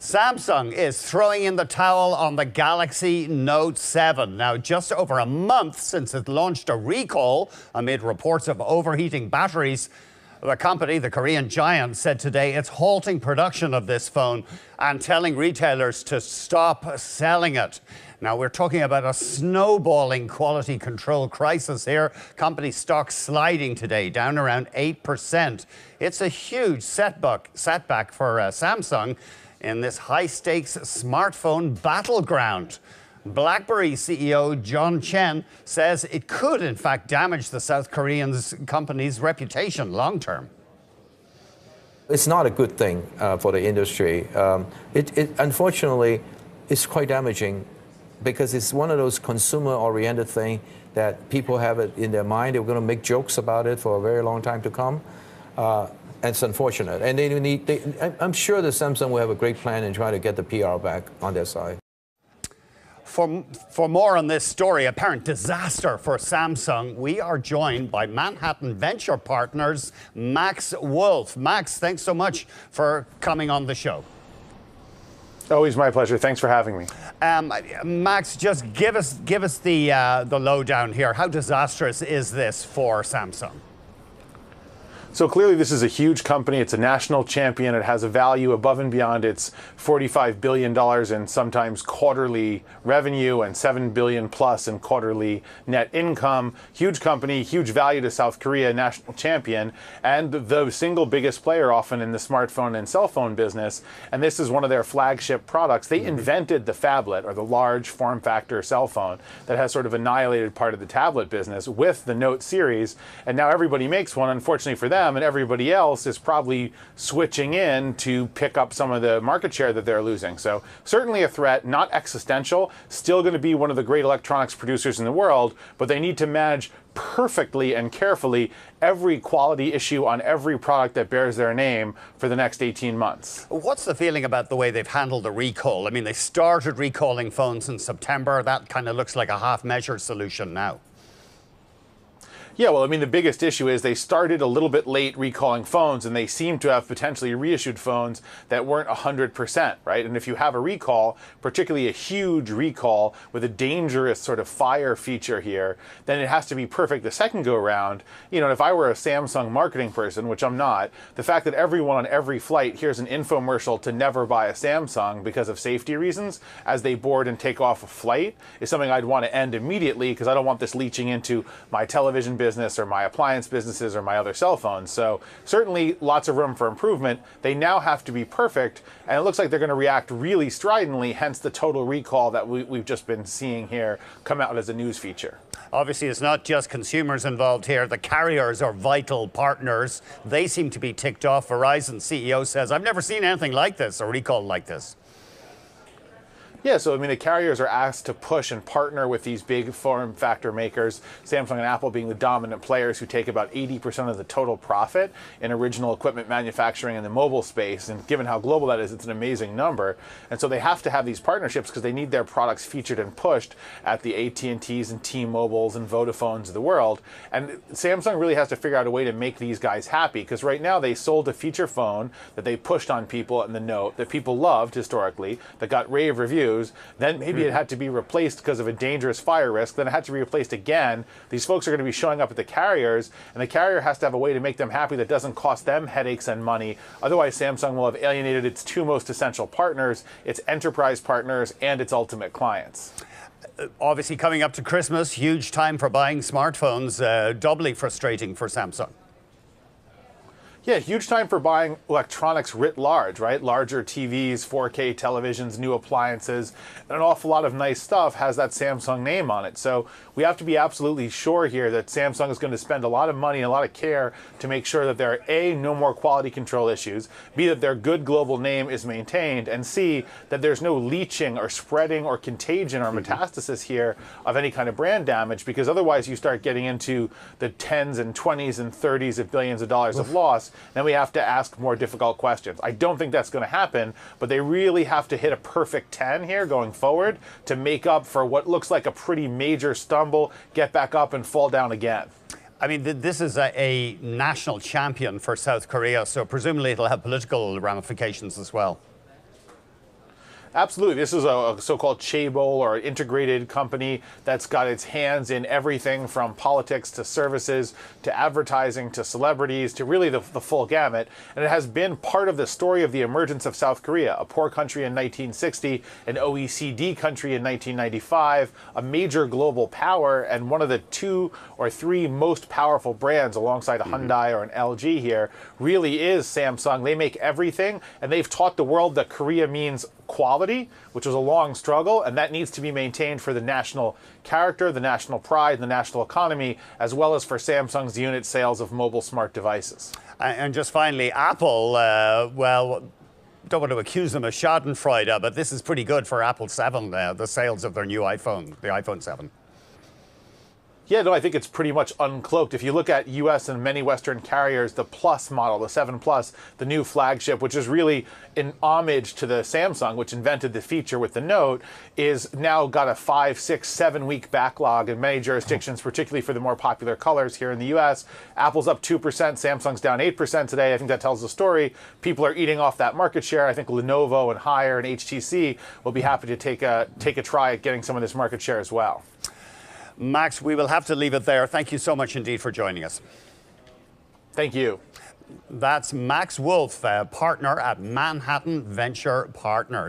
Samsung is throwing in the towel on the Galaxy Note 7. Now, just over a month since it launched a recall amid reports of overheating batteries, the company, the Korean giant, said today it's halting production of this phone and telling retailers to stop selling it. Now, we're talking about a snowballing quality control crisis here. Company stock sliding today, down around 8%. It's a huge setback for Samsung in this high-stakes smartphone battleground. BlackBerry CEO John Chen says it could, in fact, damage the South Korean company's reputation long-term. It's not a good thing for the industry. It unfortunately is quite damaging because it's one of those consumer-oriented things that people have it in their mind. They're going to make jokes about it for a very long time to come. It's unfortunate. And I'm sure that Samsung will have a great plan in trying to get the PR back on their side. For more on this story, apparent disaster for Samsung, we are joined by Manhattan Venture Partners Max Wolff. Max, thanks so much for coming on the show. Always my pleasure. Thanks for having me. Max, just give us the lowdown here. How disastrous is this for Samsung? So clearly this is a huge company. It's a national champion. It has a value above and beyond its $45 billion in sometimes quarterly revenue and $7 billion plus in quarterly net income. Huge company, huge value to South Korea, national champion, and the single biggest player often in the smartphone and cell phone business. And this is one of their flagship products. They invented the phablet, or the large form factor cell phone that has sort of annihilated part of the tablet business with the Note series. And now everybody makes one, unfortunately for them, and everybody else is probably switching in to pick up some of the market share that they're losing. So certainly a threat, not existential, still going to be one of the great electronics producers in the world, but they need to manage perfectly and carefully every quality issue on every product that bears their name for the next 18 months. What's the feeling about the way they've handled the recall? I mean, they started recalling phones in September. That kind of looks like a half-measure solution now. Yeah, well, I mean, the biggest issue is they started a little bit late recalling phones, and they seem to have potentially reissued phones that weren't 100%, right? And if you have a recall, particularly a huge recall with a dangerous sort of fire feature here, then it has to be perfect the second go around. You know, if I were a Samsung marketing person, which I'm not, the fact that everyone on every flight hears an infomercial to never buy a Samsung because of safety reasons as they board and take off a flight is something I'd want to end immediately, because I don't want this leaching into my television business or my appliance businesses or my other cell phones. So certainly lots of room for improvement. They now have to be perfect, and it looks like they're going to react really stridently, hence the total recall that we've just been seeing here come out as a news feature. Obviously, it's not just consumers involved here. The carriers are vital partners. They seem to be ticked off. Verizon CEO says, I've never seen anything like this, a recall like this. Yeah, so I mean, the carriers are asked to push and partner with these big form factor makers, Samsung and Apple being the dominant players who take about 80% of the total profit in original equipment manufacturing in the mobile space. And given how global that is, it's an amazing number. And so they have to have these partnerships because they need their products featured and pushed at the AT&Ts and T-Mobiles and Vodafones of the world. And Samsung really has to figure out a way to make these guys happy, because right now they sold a feature phone that they pushed on people in the Note that people loved historically, that got rave reviews. Then maybe it had to be replaced because of a dangerous fire risk. Then it had to be replaced again. These folks are going to be showing up at the carriers, and the carrier has to have a way to make them happy that doesn't cost them headaches and money. Otherwise, Samsung will have alienated its two most essential partners, its enterprise partners and its ultimate clients. Obviously, coming up to Christmas, huge time for buying smartphones, doubly frustrating for Samsung. Yeah, huge time for buying electronics writ large, right? Larger TVs, 4K televisions, new appliances, and an awful lot of nice stuff has that Samsung name on it. So we have to be absolutely sure here that Samsung is going to spend a lot of money and a lot of care to make sure that there are A, no more quality control issues, B, that their good global name is maintained, and C, that there's no leaching or spreading or contagion or metastasis here of any kind of brand damage, because otherwise you start getting into the tens and 20s and 30s of billions of dollars of loss. Then we have to ask more difficult questions. I don't think that's going to happen, but they really have to hit a perfect 10 here going forward to make up for what looks like a pretty major stumble, get back up and fall down again. I mean, this is a national champion for South Korea, so presumably it'll have political ramifications as well. Absolutely. This is a so-called chaebol or integrated company that's got its hands in everything from politics to services to advertising to celebrities to really the full gamut. And it has been part of the story of the emergence of South Korea, a poor country in 1960, an OECD country in 1995, a major global power, and one of the 2 or 3 most powerful brands alongside a Hyundai or an LG here really is Samsung. They make everything, and they've taught the world that Korea means quality, which was a long struggle, and that needs to be maintained for the national character, the national pride, and the national economy, as well as for Samsung's unit sales of mobile smart devices. And just finally, Apple, well, don't want to accuse them of schadenfreude, but this is pretty good for Apple 7, the sales of their new iPhone, the iPhone 7. Yeah, no, I think it's pretty much uncloaked. If you look at US and many Western carriers, the Plus model, the 7 Plus, the new flagship, which is really an homage to the Samsung, which invented the feature with the Note, is now got a 5, 6, 7 week backlog in many jurisdictions, particularly for the more popular colors here in the US. Apple's up 2%, Samsung's down 8% today. I think that tells the story. People are eating off that market share. I think Lenovo and Haier and HTC will be happy to take a try at getting some of this market share as well. Max, we will have to leave it there. Thank you so much indeed for joining us. Thank you. That's Max Wolff, partner at Manhattan Venture Partners.